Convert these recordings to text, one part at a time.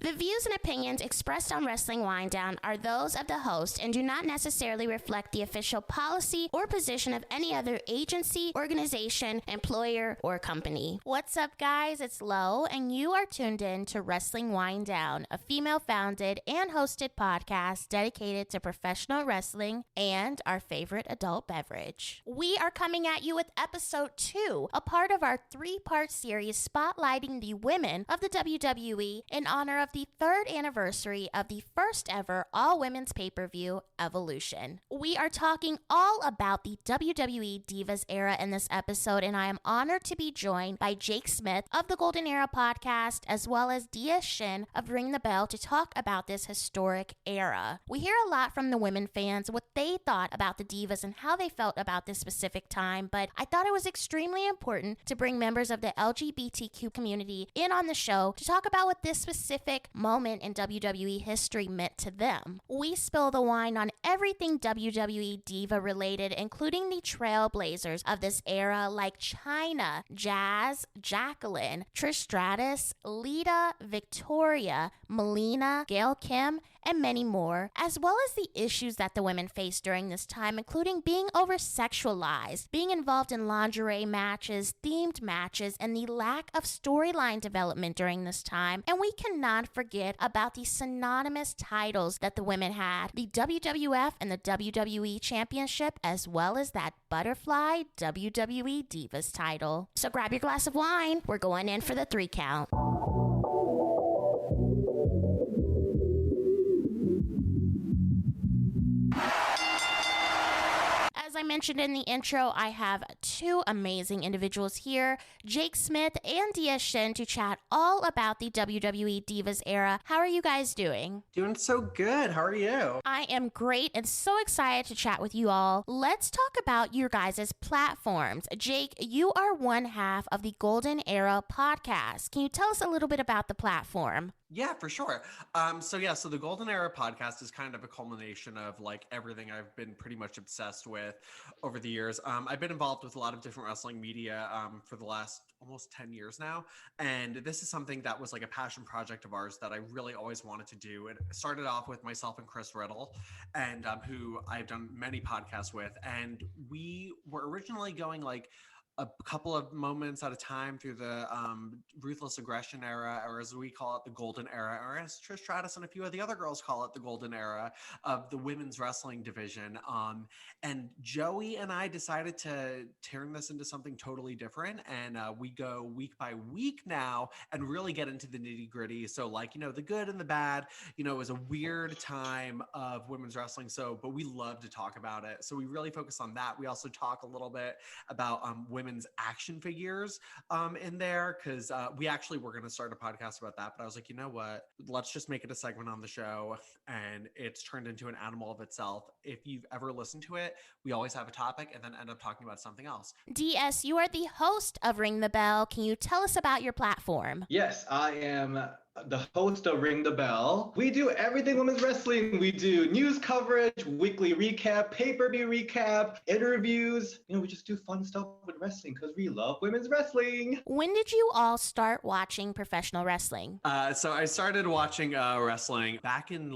The views and opinions expressed on Wrestling Winedown are those of the host and do not necessarily reflect the official policy or position of any other agency, organization, employer, or company. What's up, guys? It's Lo, and you are tuned in to Wrestling Winedown, a female-founded and hosted podcast dedicated to professional wrestling and our favorite adult beverage. We are coming at you with episode 2, a part of our 3-part series spotlighting the women of the WWE in honor of the 3rd anniversary of the first ever all-women's pay-per-view, Evolution. We are talking all about the WWE Divas Era in this episode, and I am honored to be joined by Jake Smith of the Golden Era podcast, as well as Shin of Ring The Belle to talk about this historic era. We hear a lot from the women fans, what they thought about the Divas and how they felt about this specific time, but I thought it was extremely important to bring members of the LGBTQ community in on the show to talk about what this specific moment in WWE history meant to them. We spill the wine on everything WWE Diva related, including the trailblazers of this era like Chyna, Jazz, Jacqueline, Trish Stratus, Lita, Victoria, Melina, Gail Kim, and many more, as well as the issues that the women faced during this time, including being oversexualized, being involved in lingerie matches, themed matches, and the lack of storyline development during this time. And we cannot forget about the synonymous titles that the women had, the WWF and the WWE Championship, as well as that butterfly WWE Divas title. So grab your glass of wine. We're going in for the 3 count. As I mentioned in the intro, I have 2 amazing individuals here, Jake Smith and Shin, to chat all about the WWE Divas Era. How are you guys doing? Doing so good. How are you? I am great and so excited to chat with you all. Let's talk about your guys' platforms. Jake, you are one half of the Golden Era podcast. Can you tell us a little bit about the platform? Yeah, for sure. So the Golden Era podcast is kind of a culmination of like everything I've been pretty much obsessed with over the years. I've been involved with a lot of different wrestling media for the last almost 10 years now. And this is something that was like a passion project of ours that I really always wanted to do. It started off with myself and Chris Riddle, and who I've done many podcasts with. And we were originally going like a couple of moments at a time through the Ruthless Aggression era, or as we call it, the Golden Era, or as Trish Stratus and a few of the other girls call it, the Golden Era of the women's wrestling division. And Joey and I decided to turn this into something totally different, and we go week by week now and really get into the nitty gritty. So like, the good and the bad, it was a weird time of women's wrestling. But we love to talk about it. So we really focus on that. We also talk a little bit about women's action figures in there, because we actually were going to start a podcast about that, but I was like, you know what, let's just make it a segment on the show, and it's turned into an animal of itself. If you've ever listened to it, we always have a topic and then end up talking about something else. DS, you are the host of Ring the Belle. Can you tell us about your platform? Yes, I am the host of Ring the Belle. We do everything women's wrestling. We do news coverage, weekly recap, pay-per-view recap, interviews. We just do fun stuff with wrestling because we love women's wrestling. When did you all start watching professional wrestling? So I started watching wrestling back in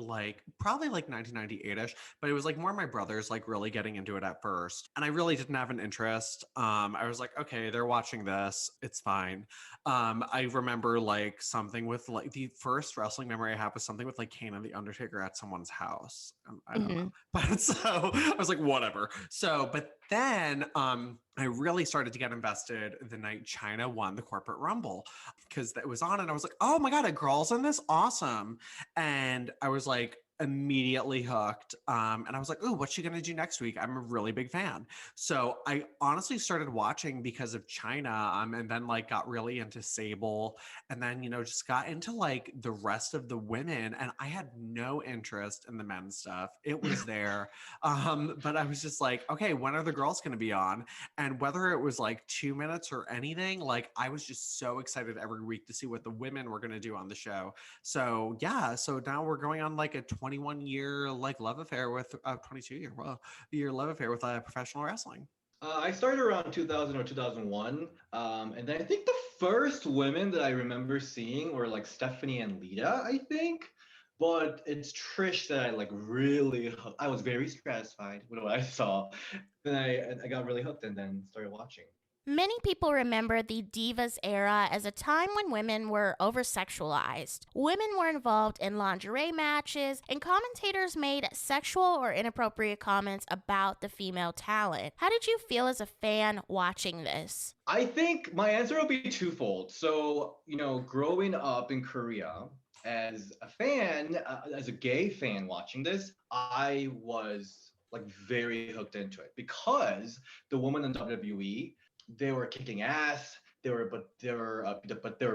probably 1998-ish, but it was like more my brothers really getting into it at first. And I really didn't have an interest. I was like, okay, they're watching this. It's fine. I remember something with the first wrestling memory I have was something with Kane and the Undertaker at someone's house. I don't know. But so I was like, whatever. But then I really started to get invested the night Chyna won the Corporate Rumble, because that was on, and I was like, oh my God, a girl's in this? Awesome. And I was like, immediately hooked. And I was like, ooh, what's she going to do next week? I'm a really big fan. So I honestly started watching because of Chyna, and then got really into Sable, and then, just got into the rest of the women. And I had no interest in the men's stuff. It was there. But I was just like, okay, when are the girls going to be on? And whether it was 2 minutes or anything, I was just so excited every week to see what the women were going to do on the show. So yeah, so now we're going on a 21-year love affair with 22-year love affair with professional wrestling. I started around 2000 or 2001. And then I think the first women that I remember seeing were like Stephanie and Lita, I think. But it's Trish that I like really, I was very satisfied with what I saw. Then I got really hooked and then started watching. Many people remember the Divas era as a time when women were oversexualized. Women were involved in lingerie matches, and commentators made sexual or inappropriate comments about the female talent. How did you feel as a fan watching this? I think my answer will be twofold. So, growing up in Korea, as a fan, as a gay fan watching this, I was like very hooked into it because the women in WWE, they were kicking ass. They were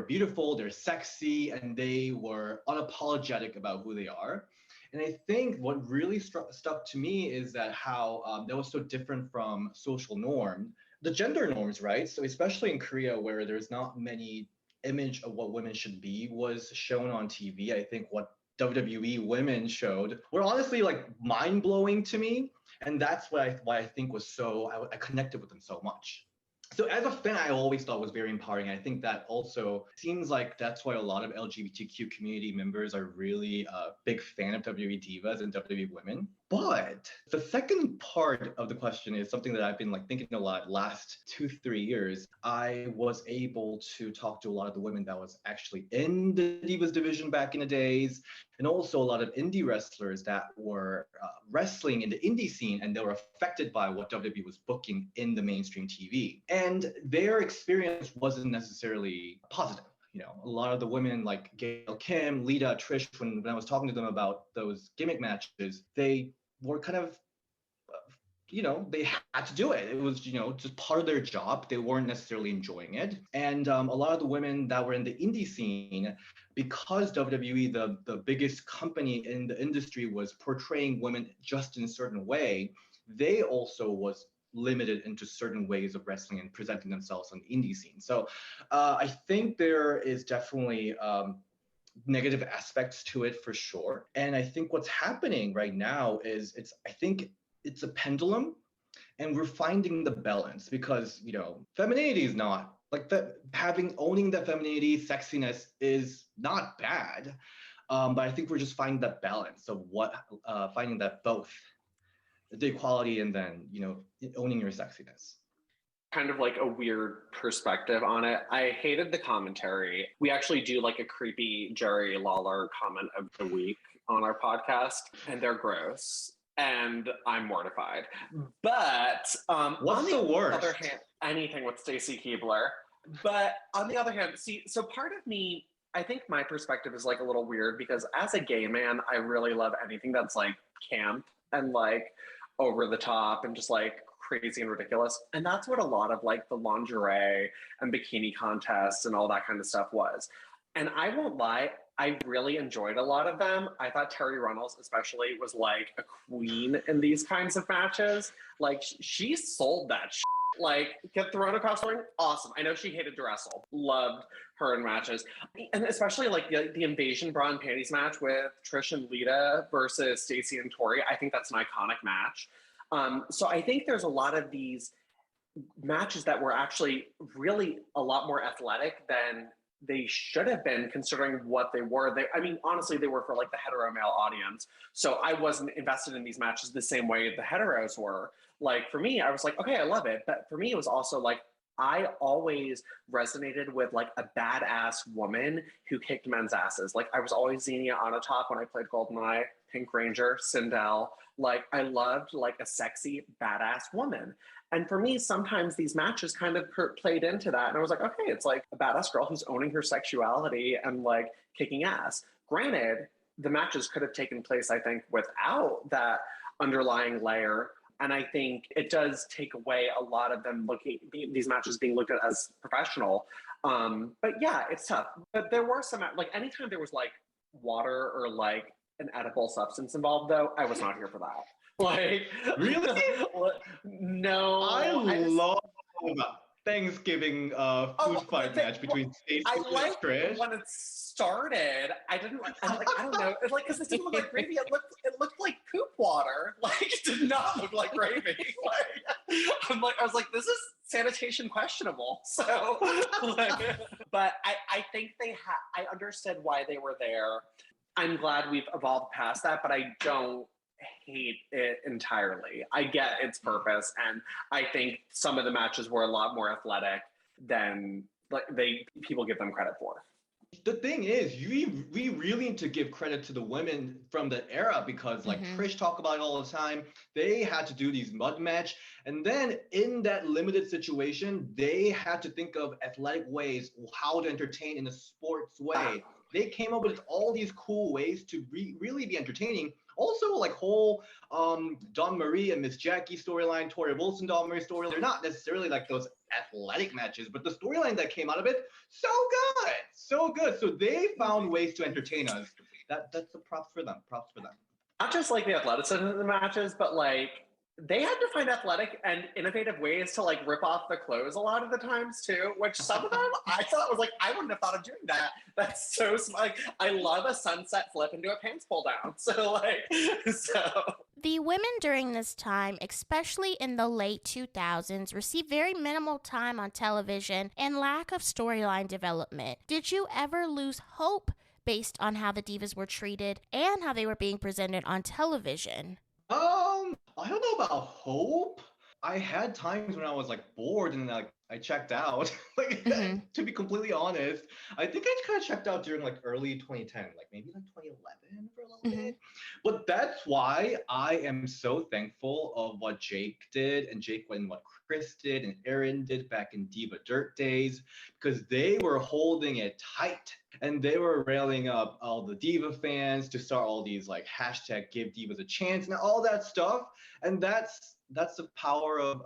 beautiful. They're sexy, and they were unapologetic about who they are. And I think what really stuck to me is that how that was so different from social norm, the gender norms, right? So especially in Korea, where there's not many image of what women should be was shown on TV. I think what WWE women showed were honestly like mind blowing to me, and that's why I think was so I connected with them so much. So as a fan, I always thought was very empowering. I think that also seems like that's why a lot of LGBTQ community members are really a big fan of WWE Divas and WWE Women. But the second part of the question is something that I've been like thinking a lot last 2-3 years. I was able to talk to a lot of the women that was actually in the Divas division back in the days, and also a lot of indie wrestlers that were wrestling in the indie scene, and they were affected by what WWE was booking in the mainstream TV. And their experience wasn't necessarily positive. A lot of the women like Gail Kim, Lita, Trish, when I was talking to them about those gimmick matches, they were kind of they had to do it. It was, just part of their job. They weren't necessarily enjoying it. And a lot of the women that were in the indie scene, because WWE, the biggest company in the industry, was portraying women just in a certain way, they also was limited into certain ways of wrestling and presenting themselves on the indie scene. So I think there is definitely negative aspects to it for sure. And I think what's happening right now is I think it's a pendulum, and we're finding the balance because femininity is not like that. Owning that femininity, sexiness is not bad, but I think we're just finding that balance of finding that both the equality and then owning your sexiness. Kind of like a weird perspective on it. I hated the commentary. We actually do like a creepy Jerry Lawler comment of the week on our podcast, and they're gross. And I'm mortified. But what's the worst? Other hand, anything with Stacy Keibler. But on the other hand, so part of me, I think my perspective is like a little weird because as a gay man, I really love anything that's like camp and like over the top and just like crazy and ridiculous. And that's what a lot of like the lingerie and bikini contests and all that kind of stuff was. And I won't lie, I really enjoyed a lot of them. I thought Terry Runnels especially was like a queen in these kinds of matches. Like she sold that shit. Like get thrown across the ring, awesome. I know she hated to wrestle, loved her in matches. And especially like the Invasion Bra and Panties match with Trish and Lita versus Stacey and Tori. I think that's an iconic match. So I think there's a lot of these matches that were actually really a lot more athletic than they should have been considering what they were. Honestly, they were for like the hetero male audience. So I wasn't invested in these matches the same way the heteros were. Like for me, I was like, okay, I love it. But for me, it was also like, I always resonated with like a badass woman who kicked men's asses. Like I was always Xenia Onatopp when I played GoldenEye, Pink Ranger, Sindel. Like I loved like a sexy, badass woman. And for me, sometimes these matches kind of played into that. And I was like, okay, it's like a badass girl who's owning her sexuality and like kicking ass. Granted, the matches could have taken place, I think, without that underlying layer. And I think it does take away a lot of them these matches being looked at as professional. But yeah, it's tough. But there were some, like anytime there was like water or like an edible substance involved though, I was not here for that. Like really? No. I love Thanksgiving food fight match between Stacey and Trish. When it started, I didn't like. I don't know. It's like because it didn't look like gravy. It looked like poop water. Like it did not look like gravy. Like I was like, this is sanitation questionable. So, but I think I understood why they were there. I'm glad we've evolved past that, but I don't hate it entirely. I get its purpose, and I think some of the matches were a lot more athletic than people give them credit for. The thing is, we really need to give credit to the women from the era because, like Trish talk about it all the time, they had to do these mud match, and then in that limited situation, they had to think of athletic ways how to entertain in a sports way. They came up with all these cool ways to really be entertaining. Also, like whole Dawn Marie and Miss Jackie storyline, Tori Wilson, Dawn Marie storyline, they're not necessarily like those athletic matches, but the storyline that came out of it, so good, so good. So they found ways to entertain us. That's a props for them. Props for them. Not just like the athleticism of the matches, but like they had to find athletic and innovative ways to like rip off the clothes a lot of the times too, which some of them I thought was like, I wouldn't have thought of doing that. That's so like, I love a sunset flip into a pants pull down. So the women during this time, especially in the late 2000s, received very minimal time on television and lack of storyline development. Did you ever lose hope based on how the divas were treated and how they were being presented on television? I don't know about hope. I had times when I was like bored and like I checked out. To be completely honest, I think I kind of checked out during like early 2010, like maybe like 2011 for a little bit. But that's why I am so thankful of what Jake did and what Chris did and Aaron did back in Diva Dirt days, because they were holding it tight and they were railing up all the Diva fans to start all these like hashtag give Divas a chance and all that stuff. And that's the power of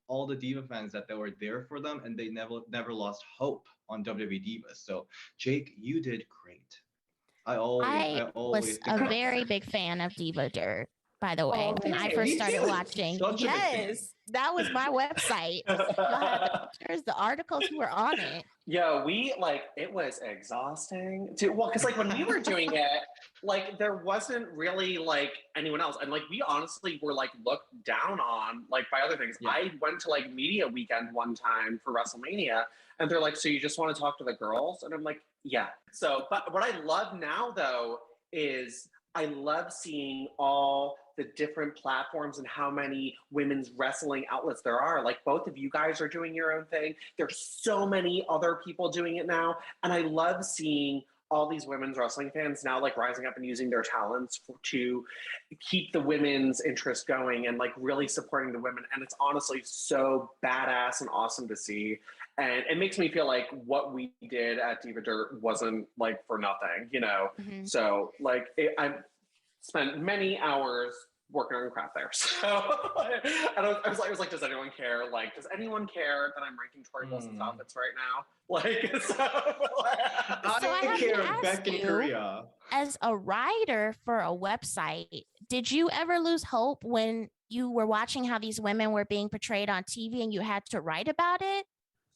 all the Diva fans, that they were there for them and they never lost hope on WWE Divas. So Jake, you did great. I was a very big fan of Diva Dirt, by the way, when I first started watching. Yes, that was my website. You had the pictures, the articles who were on it. Yeah, it was exhausting. Because like when we were doing it, like there wasn't really like anyone else. And like we honestly were like looked down on like by other things. Yeah. I went to like media weekend one time for WrestleMania and they're like, so you just want to talk to the girls? And I'm like, yeah. So, but what I love now though is I love seeing all the different platforms and how many women's wrestling outlets there are. Like both of you guys are doing your own thing. There's so many other people doing it now. And I love seeing all these women's wrestling fans now like rising up and using their talents to keep the women's interest going and like really supporting the women. And it's honestly so badass and awesome to see. And it makes me feel like what we did at Diva Dirt wasn't like for nothing, you know? So like I spent many hours working on craft there. So and I was like, does anyone care? Like, does anyone care that I'm ranking Tori Wilson's outfits right now? Like, so I care back in Korea. As a writer for a website, did you ever lose hope when you were watching how these women were being portrayed on TV and you had to write about it?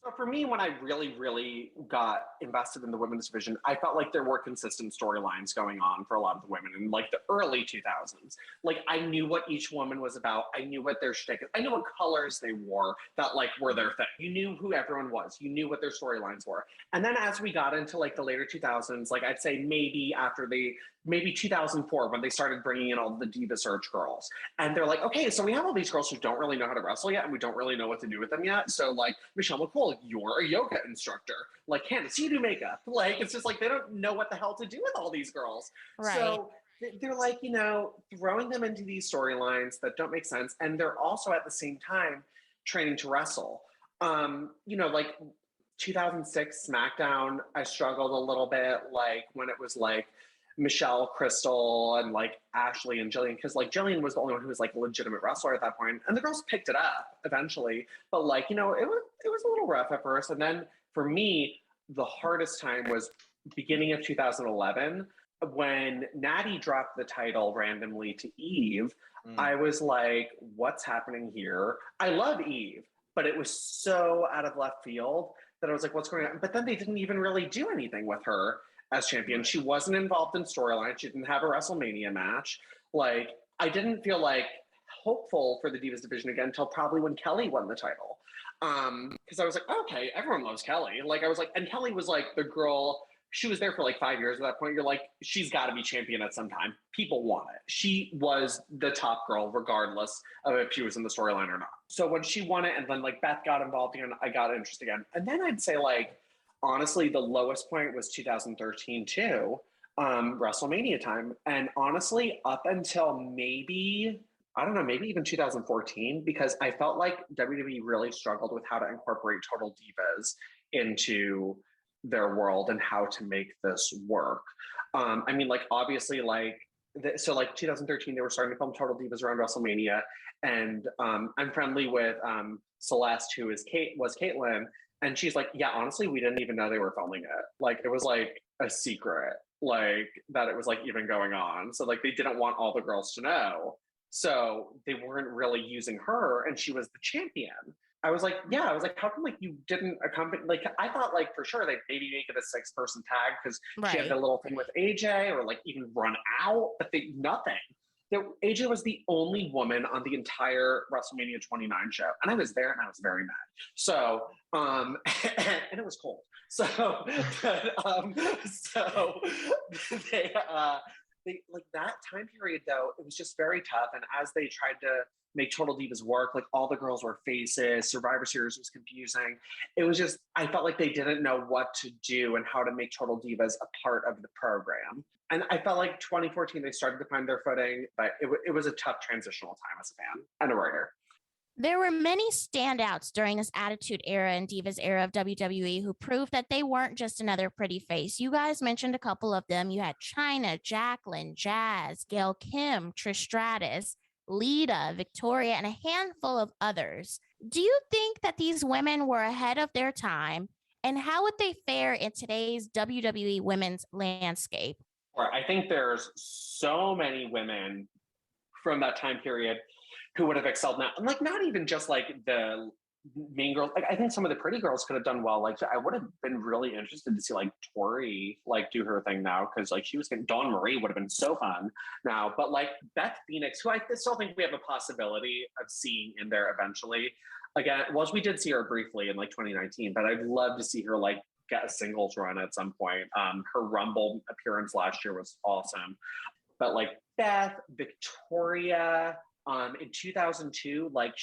So for me, when I really, really got invested in the women's division, I felt like there were consistent storylines going on for a lot of the women in like the early 2000s. Like I knew what each woman was about. I knew what their shtick is. I knew what colors they wore that like were their thing. You knew who everyone was. You knew what their storylines were. And then as we got into like the later 2000s, like I'd say maybe 2004 when they started bringing in all the Divas Er girls. And they're like, okay, so we have all these girls who don't really know how to wrestle yet and we don't really know what to do with them yet. So like Michelle McCool, you're a yoga instructor. Like Candace, you do makeup. Like it's just like they don't know what the hell to do with all these girls. Right. So they're like, you know, throwing them into these storylines that don't make sense. And they're also at the same time training to wrestle. You know, like 2006 SmackDown, I struggled a little bit, like when it was like Michelle, Crystal, and like Ashley and Jillian, because like Jillian was the only one who was like a legitimate wrestler at that point, and the girls picked it up eventually. But like, you know, it was a little rough at first, and then for me, the hardest time was beginning of 2011 when Natty dropped the title randomly to Eve. I was like, what's happening here? I love Eve, but it was so out of left field that I was like, what's going on? But then they didn't even really do anything with her as champion. She wasn't involved in storyline. She didn't have a WrestleMania match. Like, I didn't feel like hopeful for the Divas division again until probably when Kelly won the title. Because I was like, okay, everyone loves Kelly. Like, I was like, and Kelly was like the girl, she was there for like 5 years at that point. You're like, she's got to be champion at some time. People want it. She was the top girl, regardless of if she was in the storyline or not. So when she won it, and then like Beth got involved again, I got interested again. And then I'd say like, honestly, the lowest point was 2013 too, WrestleMania time. And honestly, up until maybe, I don't know, maybe even 2014, because I felt like WWE really struggled with how to incorporate Total Divas into their world and how to make this work. I mean, like, obviously, like, so like 2013, they were starting to film Total Divas around WrestleMania. And I'm friendly with Celeste, who was Caitlyn. And she's like, yeah, honestly, we didn't even know they were filming it. Like, it was like a secret, like that it was like even going on. So like, they didn't want all the girls to know. So they weren't really using her, and she was the champion. I was like, yeah, I was like, how come like you didn't accompany? Like, I thought like for sure they maybe make it a 6-person tag because she had the little thing with AJ, or like even run out, but they nothing. AJ was the only woman on the entire WrestleMania 29 show, and I was there, and I was very mad. So, and it was cold. So, so they like that time period though, it was just very tough. And as they tried to make Total Divas work, like all the girls were faces, Survivor Series was confusing. It was just, I felt like they didn't know what to do and how to make Total Divas a part of the program. And I felt like 2014, they started to find their footing, but it was a tough transitional time as a fan and a writer. There were many standouts during this Attitude Era and Divas Era of WWE who proved that they weren't just another pretty face. You guys mentioned a couple of them. You had Chyna, Jacqueline, Jazz, Gail Kim, Trish Stratus, Lita, Victoria, and a handful of others. Do you think that these women were ahead of their time? And how would they fare in today's WWE women's landscape? I think there's so many women from that time period who would have excelled now. Like, not even just like the main girls. Like, I think some of the pretty girls could have done well. Like, I would have been really interested to see like Tori like do her thing now, because like she was getting Dawn Marie would have been so fun now. But like Beth Phoenix, who I still think we have a possibility of seeing in there eventually. Again, well, we did see her briefly in like 2019, but I'd love to see her like get a singles run at some point. Her Rumble appearance last year was awesome. But like Beth, Victoria, in 2002, like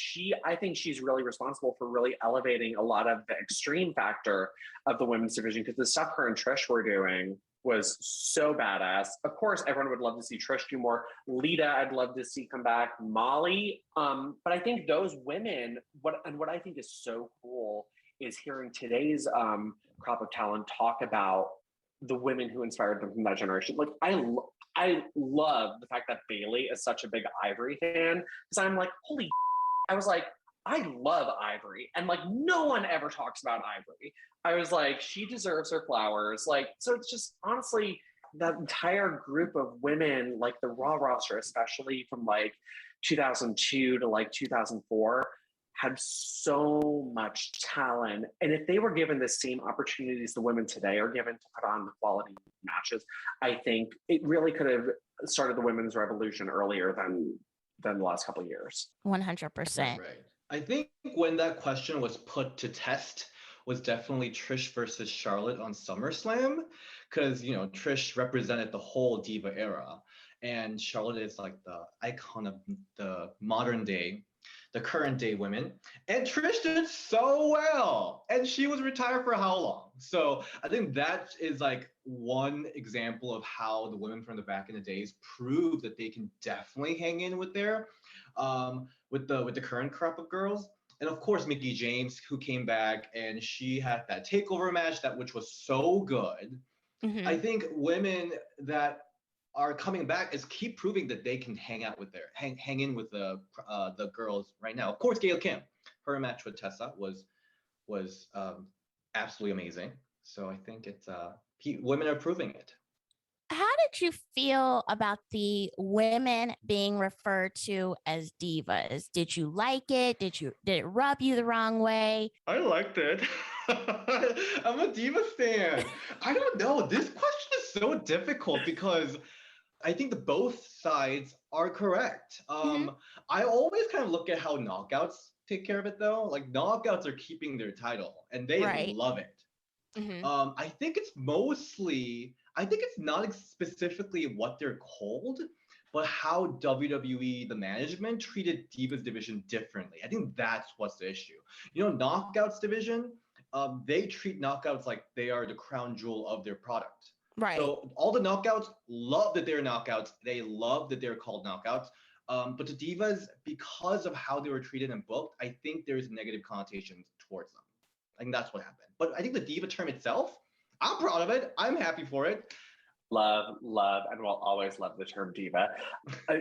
I think she's really responsible for really elevating a lot of the extreme factor of the women's division, because the stuff her and Trish were doing was so badass. Of course, everyone would love to see Trish do more. Lita, I'd love to see come back. Molly, but I think those women, what I think is so cool is hearing today's crop of talent talk about the women who inspired them from that generation. Like, I love the fact that Bailey is such a big Ivory fan, because I'm like, holy I was like, I love Ivory, and like no one ever talks about Ivory. I was like, she deserves her flowers. Like, so it's just honestly that entire group of women, like the Raw roster, especially from like 2002 to like 2004, had so much talent. And if they were given the same opportunities the women today are given to put on the quality matches, I think it really could have started the women's revolution earlier than the last couple of years. 100%. Right. I think when that question was put to test was definitely Trish versus Charlotte on SummerSlam, because, you know, Trish represented the whole Diva era, and Charlotte is like the icon of the modern day, the current day women. And Trish did so well, and she was retired for how long? So I think that is like one example of how the women from the back in the days prove that they can definitely hang in with their with the current crop of girls. And of course, Mickie James, who came back, and she had that takeover match which was so good. Mm-hmm. I think women that are coming back is keep proving that they can hang in with the girls right now. Of course, Gail Kim, her match with Tessa was absolutely amazing. So I think it's women are proving it. How did you feel about the women being referred to as divas? Did you like it? Did it rub you the wrong way? I liked it. I'm a diva fan. I don't know. This question is so difficult because I think the both sides are correct. Mhm. I always kind of look at how knockouts take care of it though. Like knockouts are keeping their title and they Right. love it. Mhm. I think it's mostly, I think it's not specifically what they're called, but how WWE, the management, treated Divas division differently. I think that's what's the issue. You know, Knockouts division, they treat knockouts like they are the crown jewel of their product. Right. So all the knockouts love that they're knockouts. They love that they're called knockouts. But the divas, because of how they were treated and booked, I think there's negative connotations towards them. I think that's what happened. But I think the diva term itself, I'm proud of it. I'm happy for it. Love, and will always love the term diva.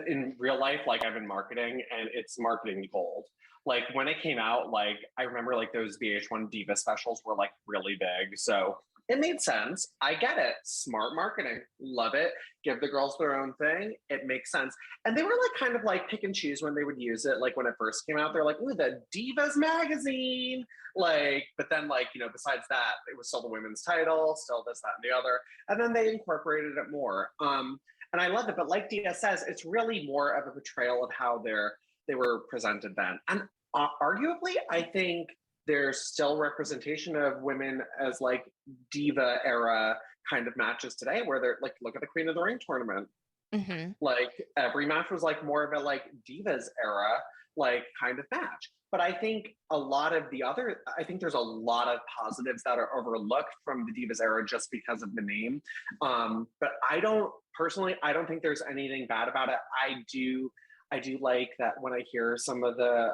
In real life, like I'm in marketing and it's marketing gold. Like when it came out, like I remember like those VH1 diva specials were like really big. So it made sense. I get it. Smart marketing. Love it. Give the girls their own thing. It makes sense. And they were like kind of like pick and choose when they would use it. Like when it first came out, they're like, ooh, the Divas magazine. Like, but then like, you know, besides that, it was still the women's title, still this, that, and the other. And then they incorporated it more. And I love it. But like Dia says, it's really more of a portrayal of how they were presented then. And arguably, I think there's still representation of women as like diva era kind of matches today where they're like, look at the Queen of the Ring tournament. Mm-hmm. Like every match was like more of a like Divas era like kind of match. But I think I think there's a lot of positives that are overlooked from the Divas era just because of the name. But I don't think there's anything bad about it. I do like that when I hear some of the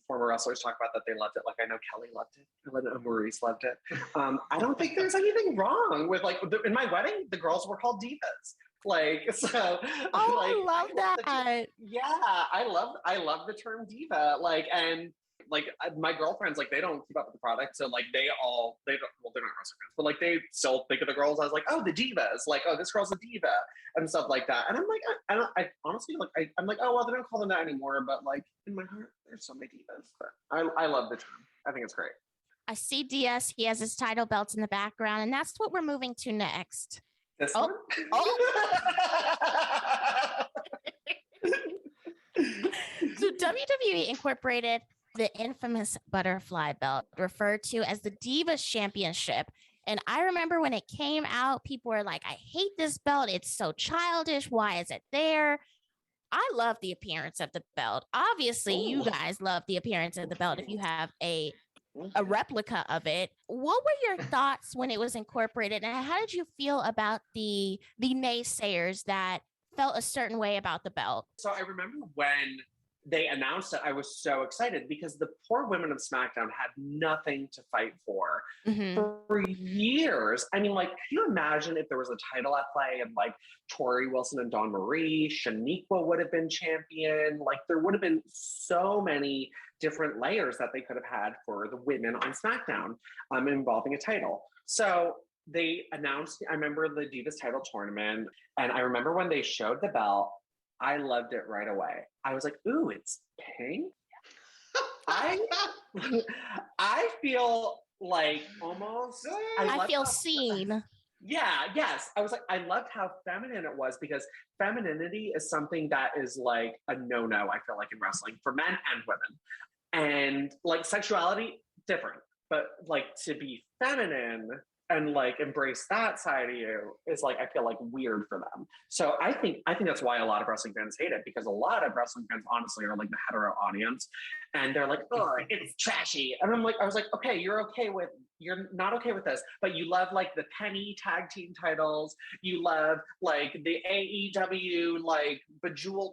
former wrestlers talk about that they loved it. Like I know Kelly loved it. I know Maurice loved it. I don't think there's anything wrong with like in my wedding, the girls were called divas. Like so. Oh, like, I love that. Yeah, I love the term diva. Like and like my girlfriends like they don't keep up with the product, so like they're not wrestling fans, but like they still think of the girls as like, oh, the divas, like, oh, this girl's a diva and stuff like that. And I'm like, I honestly like I'm like, oh well, they don't call them that anymore, but like in my heart there's so many divas. But I love the term. I think it's great. I see DS. He has his title belts in the background, and that's what we're moving to next. This Oh, one? So WWE incorporated the infamous butterfly belt, referred to as the Divas Championship. And I remember when it came out, people were like, I hate this belt. It's so childish. Why is it there? I love the appearance of the belt. Obviously, you guys love the appearance of the belt if you have a replica of it. What were your thoughts when it was incorporated? And how did you feel about the naysayers that felt a certain way about the belt? So I remember when they announced it, I was so excited because the poor women of SmackDown had nothing to fight for for years. I mean, like, can you imagine if there was a title at play and like Tori Wilson and Dawn Marie, Shaniqua would have been champion? Like, there would have been so many different layers that they could have had for the women on SmackDown involving a title. So they announced, I remember the Divas title tournament, and I remember when they showed the belt, I loved it right away. I was like, ooh, it's pink. I feel like almost I feel seen. Yeah, yes. I was like, I loved how feminine it was because femininity is something that is like a no-no, I feel like, in wrestling for men and women. And like sexuality, different. But like to be feminine and like embrace that side of you is like, I feel like weird for them. So I think that's why a lot of wrestling fans hate it, because a lot of wrestling fans honestly are like the hetero audience and they're like, oh, it's trashy. And I was like, okay, you're not okay with this, but you love like the Penny tag team titles. You love like the AEW, like bejeweled,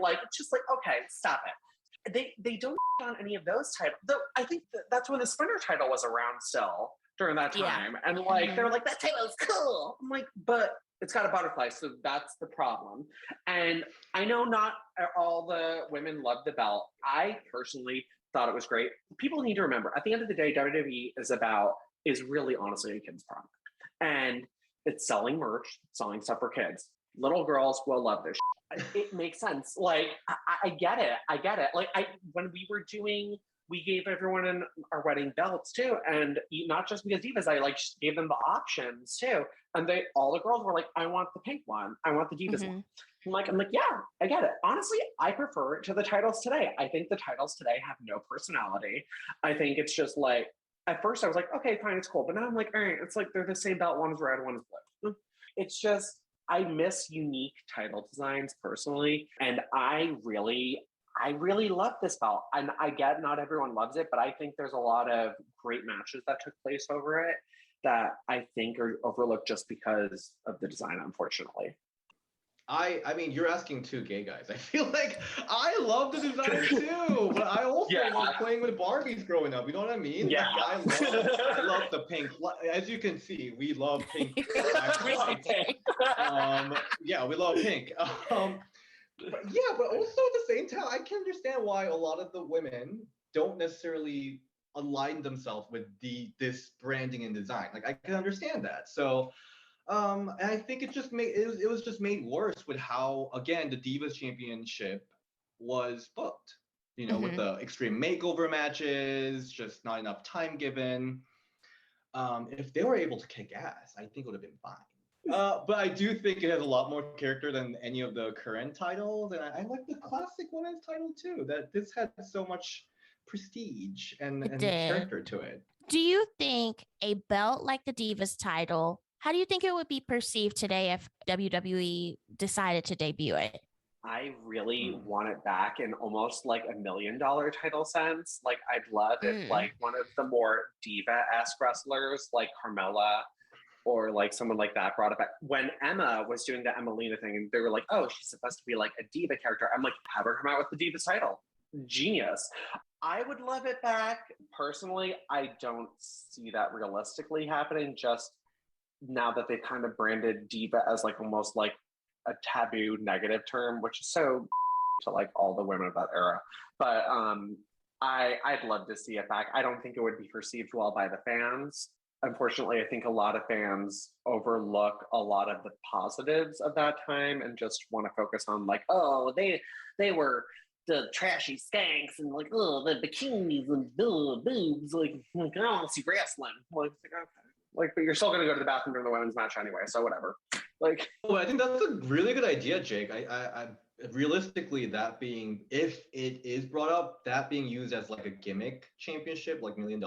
like, it's just like, okay, stop it. They don't on any of those titles. Though I think that's when the Sprinter title was around still during that time. Yeah. And like, they're like, that title's cool. I'm like, but it's got a butterfly, so that's the problem. And I know not all the women love the belt. I personally thought it was great. People need to remember, at the end of the day, WWE is really honestly a kid's product. And it's selling merch, selling stuff for kids. Little girls will love this shit. It makes sense. Like, I get it. Like, when we were doing we gave everyone in our wedding belts too. And not just because Divas, I like gave them the options too. And all the girls were like, I want the pink one. I want the Divas one. I'm like, yeah, I get it. Honestly, I prefer it to the titles today. I think the titles today have no personality. I think it's just like, at first I was like, okay, fine, it's cool. But now I'm like, all right, it's like they're the same belt. One is red, one is blue. It's just, I miss unique title designs personally. And I really love this belt. And I get not everyone loves it, but I think there's a lot of great matches that took place over it that I think are overlooked just because of the design, unfortunately. I mean, you're asking two gay guys. I feel like I love the design too, but I also was playing with Barbies growing up. You know what I mean? Yeah. Like, I love the pink. As you can see, we love pink. Yeah, we love pink. But also at the same time, I can understand why a lot of the women don't necessarily align themselves with this branding and design. Like, I can understand that. So. And I think it was just made worse with how, again, the Divas Championship was booked. You know, with the extreme makeover matches, just not enough time given. If they were able to kick ass, I think it would have been fine. But I do think it has a lot more character than any of the current titles, and I like the classic women's title too. That this had so much prestige and character to it. Do you think a belt like the Divas title? How do you think it would be perceived today if WWE decided to debut it? I really want it back in almost like $1 million title sense. Like, I'd love if like one of the more diva-esque wrestlers, like Carmella or like someone like that, brought it back. When Emma was doing the Emelina thing, and they were like, oh, she's supposed to be like a diva character. I'm like, have her come out with the Divas title. Genius. I would love it back. Personally, I don't see that realistically happening, just now that they've kind of branded diva as like almost like a taboo negative term, which is so to like all the women of that era. But I'd love to see it back. I don't think it would be perceived well by the fans. Unfortunately, I think a lot of fans overlook a lot of the positives of that time and just want to focus on like, oh, they were the trashy skanks and like, oh, the bikinis and boobs. Like, I don't want to see wrestling. Like, okay. Like, but you're still going to go to the bathroom during the women's match anyway, so whatever. Like, well, I think that's a really good idea, Jake. I realistically, that being, if it is brought up, that being used as like a gimmick championship, like $1 million,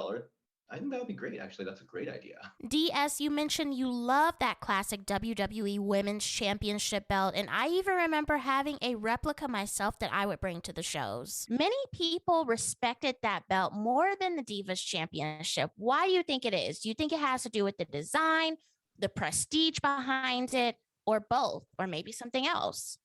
I think that would be great. Actually, that's a great idea. DS, you mentioned you love that classic WWE Women's Championship belt, and I even remember having a replica myself that I would bring to the shows. Many people respected that belt more than the Divas Championship. Why do you think it is? Do you think it has to do with the design, the prestige behind it, or both, or maybe something else?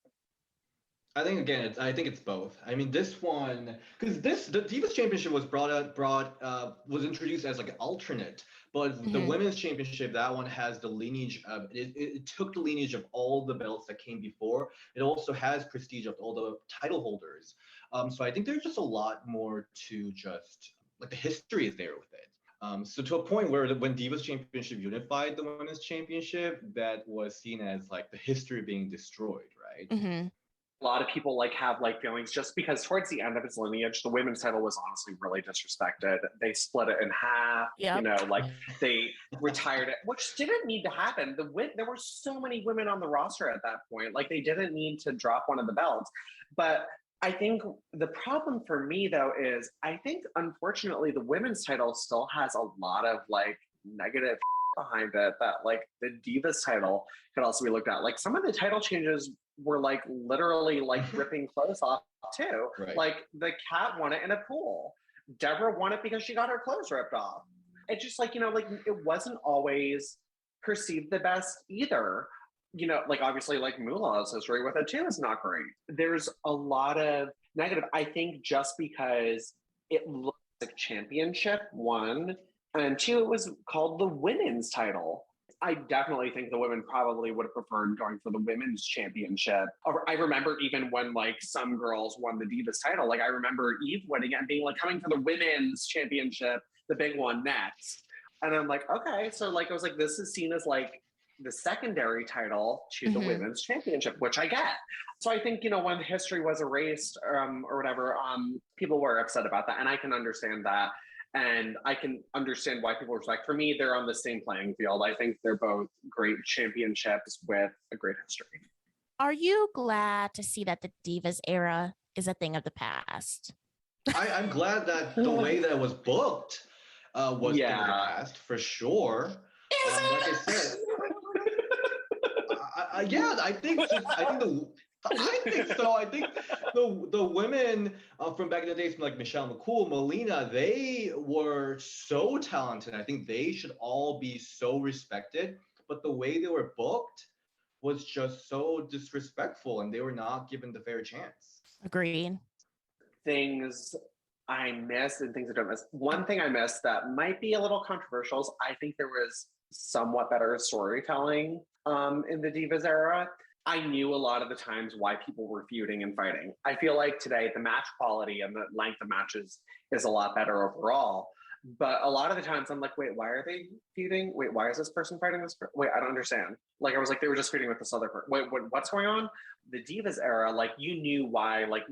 I think again, I think it's both. I mean, this one, because the Divas Championship was was introduced as like an alternate, but the Women's Championship, that one has the lineage of it took the lineage of all the belts that came before. It also has prestige of all the title holders. So I think there's just a lot more to just like the history is there with it. So to a point where when Divas Championship unified the Women's Championship, that was seen as like the history being destroyed, right? A lot of people like have like feelings just because towards the end of its lineage, the women's title was honestly really disrespected. They split it in half. You know, like they retired it, which didn't need to happen. There were so many women on the roster at that point. Like, they didn't need to drop one of the belts. But I think the problem for me though is I think unfortunately the women's title still has a lot of like negative behind it that like the Divas title could also be looked at. Like, some of the title changes were like literally like ripping clothes off too. Right. Like, the cat won it in a pool. Deborah won it because she got her clothes ripped off. It's just like, you know, like it wasn't always perceived the best either. You know, like obviously like Moolah's history with it too is not great. There's a lot of negative. I think just because it looks like championship, one, and two, it was called the women's title. I definitely think the women probably would have preferred going for the women's championship. Or I remember even when like some girls won the Divas title, like I remember Eve winning it and being like, coming for the women's championship, the big one next. And I'm like, okay. So like, I was like, this is seen as like the secondary title to the women's championship, which I get. So I think, when the history was erased or whatever, people were upset about that. And I can understand that. And I can understand why people were like, for me, they're on the same playing field. I think they're both great championships with a great history. Are you glad to see that the Divas era is a thing of the past? I'm glad that the way that it was booked was in the past, for sure. Like I said, I think so. I think the women from back in the days, like Michelle McCool, Melina, they were so talented. I think they should all be so respected. But the way they were booked was just so disrespectful, and they were not given the fair chance. Agreed. Things I missed and things I don't miss. One thing I missed that might be a little controversial is I think there was somewhat better storytelling in the Divas era. I knew a lot of the times why people were feuding and fighting. I feel like today the match quality and the length of matches is a lot better overall. But a lot of the times I'm like, wait, why are they feuding? Wait, why is this person fighting this person? Wait, I don't understand. Like, I was like, they were just feuding with this other person. Wait, what's going on? The Divas era, like, you knew why, like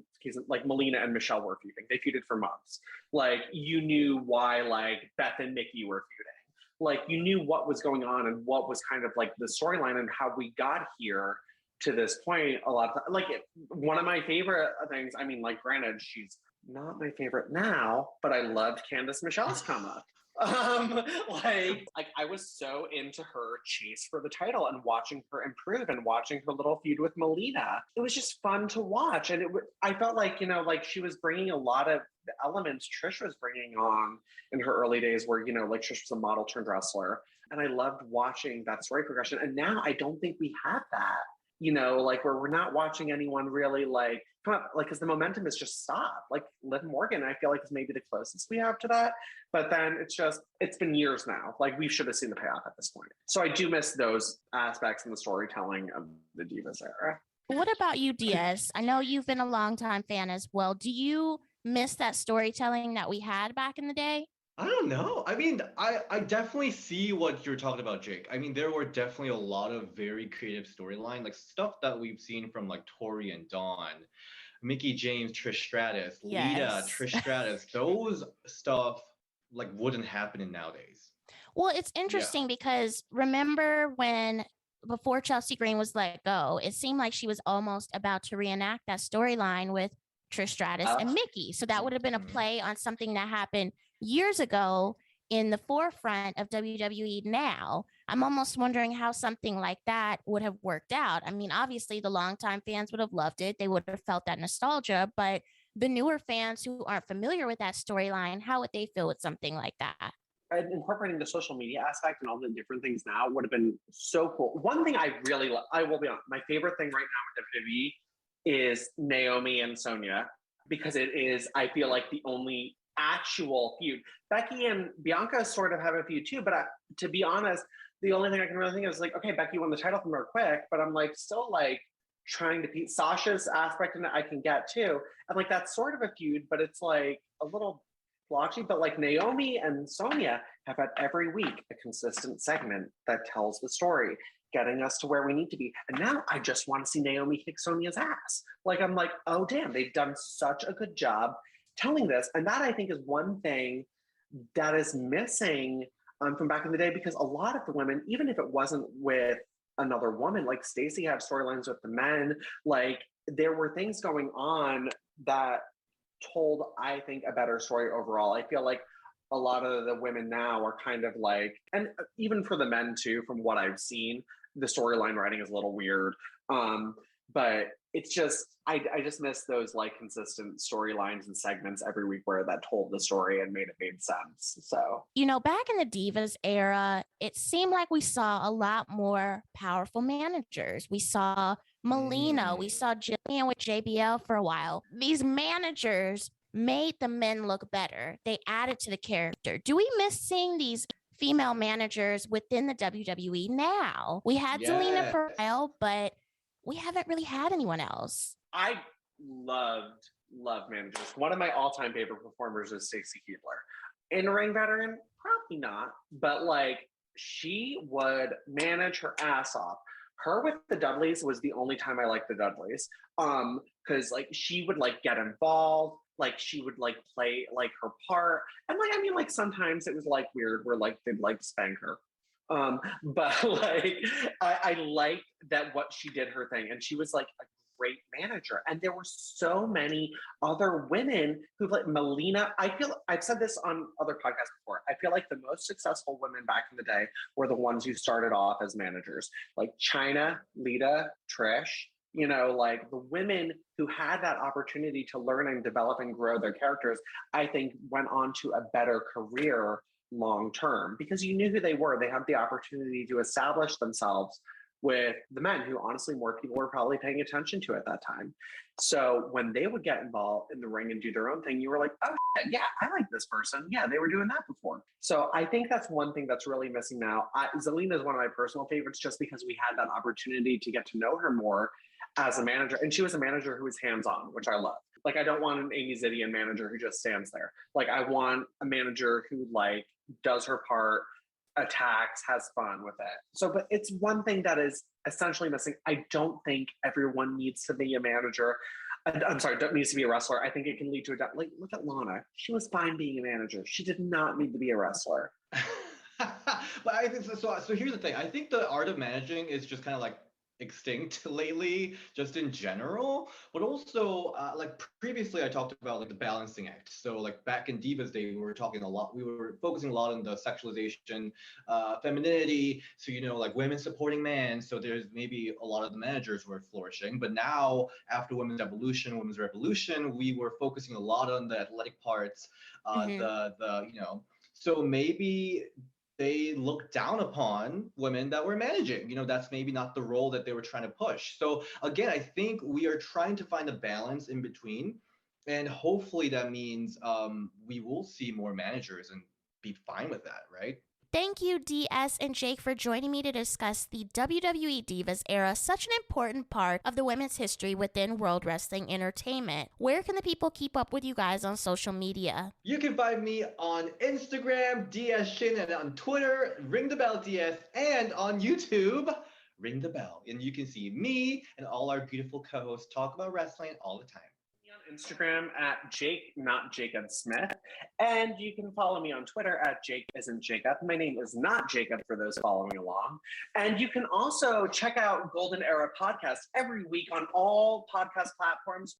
Melina and Michelle were feuding. They feuded for months. Like, you knew why, like, Beth and Nikki were feuding. Like, you knew what was going on and what was kind of like the storyline and how we got here to this point. A lot of like, one of my favorite things, I mean, like, granted, she's not my favorite now, but I loved Candice Michelle's come up. Like I was so into her chase for the title and watching her improve and watching her little feud with Melina. It was just fun to watch, and I felt like like she was bringing a lot of the elements Trish was bringing on in her early days, where like Trish was a model turned wrestler, and I loved watching that story progression. And now I don't think we have that. Like where we're not watching anyone really like come up, like, because the momentum has just stopped. Like Liv Morgan, I feel like is maybe the closest we have to that. But then it's been years now. Like we should have seen the payoff at this point. So I do miss those aspects in the storytelling of the Divas era. What about you, DS? I know you've been a longtime fan as well. Do you miss that storytelling that we had back in the day? I don't know. I mean, I definitely see what you're talking about, Jake. I mean, there were definitely a lot of very creative storyline, like stuff that we've seen from like Tori and Dawn, Mickie James, Trish Stratus, Lita, Trish Stratus. Those stuff like wouldn't happen in nowadays. Well, it's interesting because remember when before Chelsea Green was let go, it seemed like she was almost about to reenact that storyline with Trish Stratus and Mickie. So that would have been a play on something that happened years ago in the forefront of WWE now. I'm almost wondering how something like that would have worked out. I mean, obviously the longtime fans would have loved it. They would have felt that nostalgia, but the newer fans who aren't familiar with that storyline, how would they feel with something like that? And incorporating the social media aspect and all the different things now would have been so cool. One thing I really love, I will be honest, my favorite thing right now with WWE is Naomi and Sonya, because it is, I feel like, the only actual feud. Becky and Bianca sort of have a feud too, but to be honest, the only thing I can really think of is like, okay, Becky won the title from her quick, but I'm like still like trying to beat Sasha's aspect in it I can get too. And like that's sort of a feud, but it's like a little blotchy. But like Naomi and Sonya have had every week a consistent segment that tells the story, getting us to where we need to be. And now I just want to see Naomi kick Sonya's ass. Like I'm like, oh damn, they've done such a good job telling this. And that I think is one thing that is missing from back in the day, because a lot of the women, even if it wasn't with another woman, like Stacey had storylines with the men, like there were things going on that told, I think, a better story overall. I feel like a lot of the women now are kind of like, and even for the men too, from what I've seen, the storyline writing is a little weird. But it's just, I just miss those like consistent storylines and segments every week where that told the story and made sense. So, back in the Divas era, it seemed like we saw a lot more powerful managers. We saw Melina, we saw Jillian with JBL for a while. These managers made the men look better. They added to the character. Do we miss seeing these female managers within the WWE now? We had Zelina for a while, but we haven't really had anyone else. I love managers. One of my all-time favorite performers is Stacy Keibler. In-ring veteran, probably not, but like she would manage her ass off. Her with the Dudleys was the only time I liked the Dudleys. Because like she would like get involved, like she would like play like her part. And like, I mean, like sometimes it was like weird where like they'd like spank her. But like I liked that what she did her thing, and she was like a great manager. And there were so many other women who like Melina. I feel I've said this on other podcasts before. I feel like the most successful women back in the day were the ones who started off as managers, like China, Lita, Trish. You know, like the women who had that opportunity to learn and develop and grow their characters, I think went on to a better career long term because you knew who they were. They had the opportunity to establish themselves with the men who honestly more people were probably paying attention to at that time. So when they would get involved in the ring and do their own thing, you were like, oh yeah, I like this person. Yeah, they were doing that before. So I think that's one thing that's really missing now. Zelina is one of my personal favorites just because we had that opportunity to get to know her more as a manager. And she was a manager who was hands-on, which I love. Like, I don't want an Amy Zidian manager who just stands there. Like, I want a manager who like does her part, attacks, has fun with it. So, but it's one thing that is essentially missing. I don't think everyone needs to be a manager. I'm sorry, don't needs to be a wrestler. I think it can lead to a, like, look at Lana. She was fine being a manager. She did not need to be a wrestler. But I think so here's the thing. I think the art of managing is just kind of like extinct lately, just in general, but also like previously I talked about like the balancing act. So like back in Divas Day, we were focusing a lot on the sexualization, femininity. So, you know, like women supporting men. So there's maybe a lot of the managers were flourishing, but now after women's revolution, we were focusing a lot on the athletic parts, the you know, so maybe they look down upon women that were managing. You know, that's maybe not the role that they were trying to push. So again, I think we are trying to find a balance in between. And hopefully that means we will see more managers and be fine with that, right? Thank you, DS and Jake, for joining me to discuss the WWE Divas Era, such an important part of the women's history within World Wrestling Entertainment. Where can the people keep up with you guys on social media? You can find me on Instagram, DS Shin, and on Twitter, Ring the Bell DS, and on YouTube, Ring the Bell. And you can see me and all our beautiful co-hosts talk about wrestling all the time. On Instagram at Jake, not Jacob Smith. And you can follow me on Twitter at Jake isn't Jacob. My name is not Jacob for those following along. And you can also check out Golden Era Podcast every week on all podcast platforms